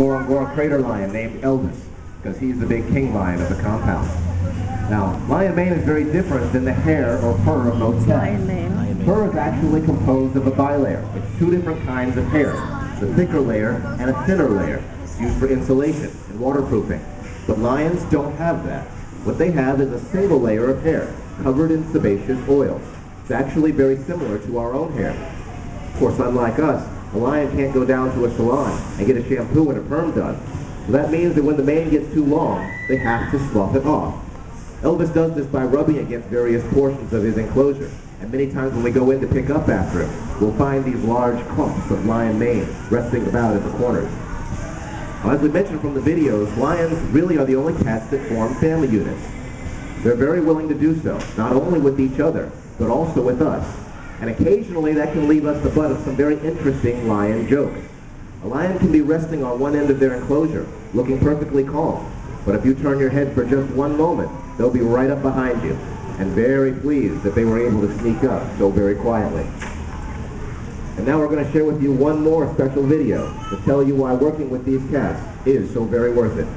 Ngorongoro crater lion named Elvis, because he's the big king lion of the compound. Now, lion mane is very different than the hair or fur of most cats. Fur is actually composed of a bilayer. It's two different kinds of hair, the thicker layer and a thinner layer, used for insulation and waterproofing. But lions don't have that. What they have is a single layer of hair, covered in sebaceous oils. It's actually very similar to our own hair. Of course, unlike us, a lion can't go down to a salon and get a shampoo and a perm done. So that means that when the mane gets too long, they have to slough it off. Elvis does this by rubbing against various portions of his enclosure. And many times when we go in to pick up after him, we'll find these large clumps of lion mane resting about in the corners. Now, as we mentioned from the videos, lions really are the only cats that form family units. They're very willing to do so, not only with each other, but also with us. And occasionally that can leave us the butt of some very interesting lion jokes. A lion can be resting on one end of their enclosure, looking perfectly calm. But if you turn your head for just one moment, they'll be right up behind you, and very pleased that they were able to sneak up so very quietly. And now we're going to share with you one more special video to tell you why working with these cats is so very worth it.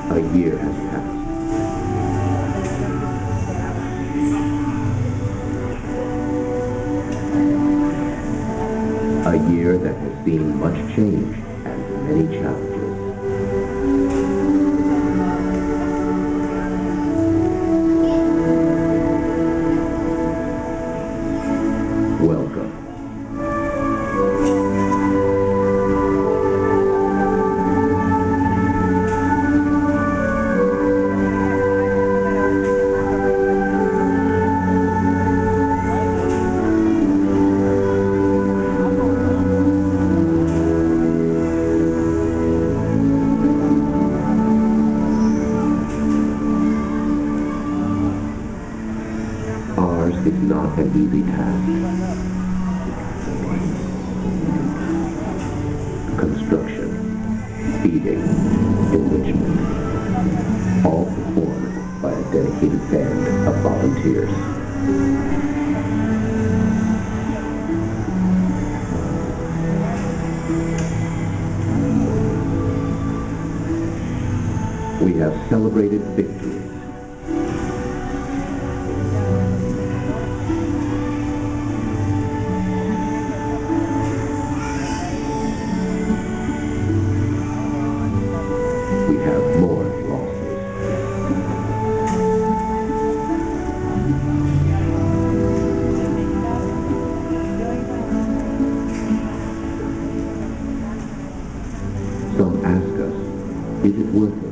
A year has passed. A year that has seen much change and many challenges. Welcome. Is not an easy task. Construction, feeding, enrichment, all performed by a dedicated band of volunteers. We have celebrated victories. We have more losses. Some ask us, is it worth it?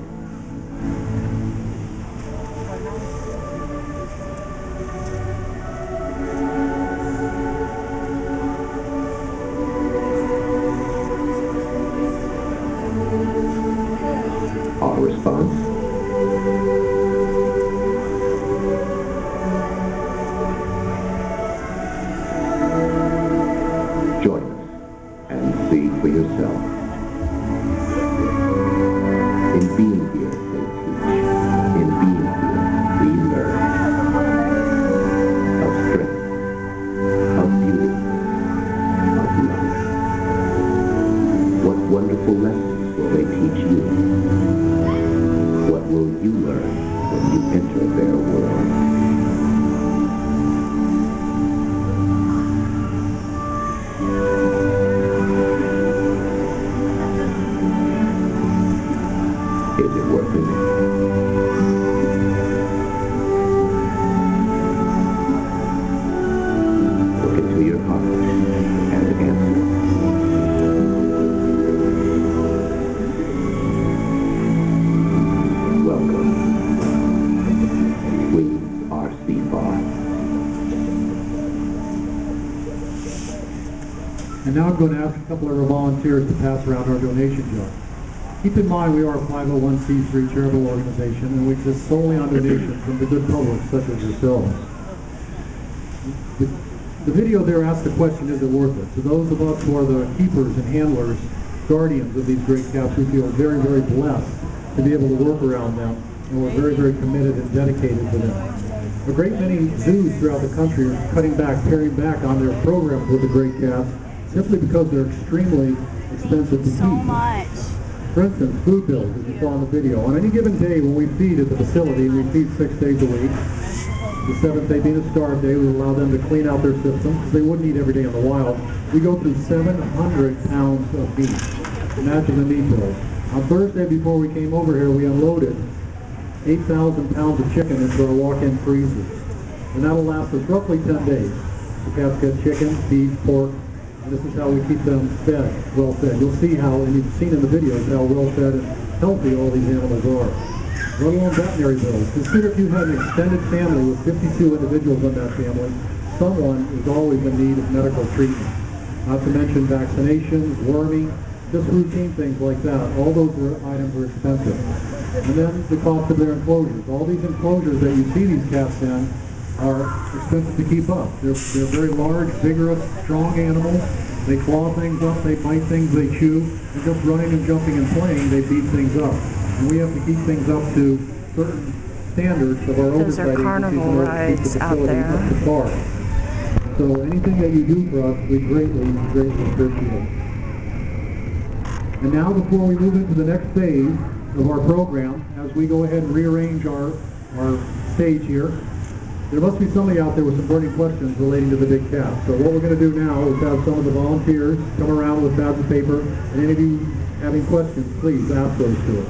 Our response? Join us and see for yourself. In being here, they teach. In being here, we learn. Of strength, of beauty, of love. What wonderful lessons will they teach you? What will you learn when you enter their world? Is it worth it? We are Seafar. And now I'm going to ask a couple of our volunteers to pass around our donation jar. Keep in mind we are a 501c3 charitable organization and we exist solely on donations from the good public such as yourselves. The video there asks the question, is it worth it? To those of us who are the keepers and handlers, guardians of these great cats, we feel very, very blessed to be able to work around them, and we're very, very committed and dedicated to them. A great many zoos throughout the country are cutting back, paring back on their programs with the great cats simply because they're extremely expensive to keep. So much. For instance, food bills, as you saw in the video. On any given day when we feed at the facility, we feed 6 days a week. The 7th day being a starve day, we allow them to clean out their system because they wouldn't eat every day in the wild. We go through 700 pounds of meat. Imagine the meat bills. On Thursday before we came over here, we unloaded 8,000 pounds of chicken into our walk-in freezers. And that'll last us roughly 10 days. The cats get chicken, beef, pork, and this is how we keep them fed, well fed. You'll see how, and you've seen in the videos, how well fed and healthy all these animals are. Let alone veterinary bills. Consider if you had an extended family with 52 individuals in that family, someone is always in need of medical treatment. Not to mention vaccinations, worming, just routine things like that. All those items are expensive. And then the cost of their enclosures. All these enclosures that you see these cats in are expensive to keep up. They're very large, vigorous, strong animals. They claw things up, they bite things, they chew, and just running and jumping and playing, they beat things up. And we have to keep things up to certain standards of our oversight agencies in order to keep the facility up to par. So anything that you do for us, we greatly appreciate. And now before we move into the next phase of our program, as we go ahead and rearrange our stage here, there must be somebody out there with some burning questions relating to the big cat. So what we're going to do now is have some of the volunteers come around with pads of paper, and any of you having questions, please ask those to us.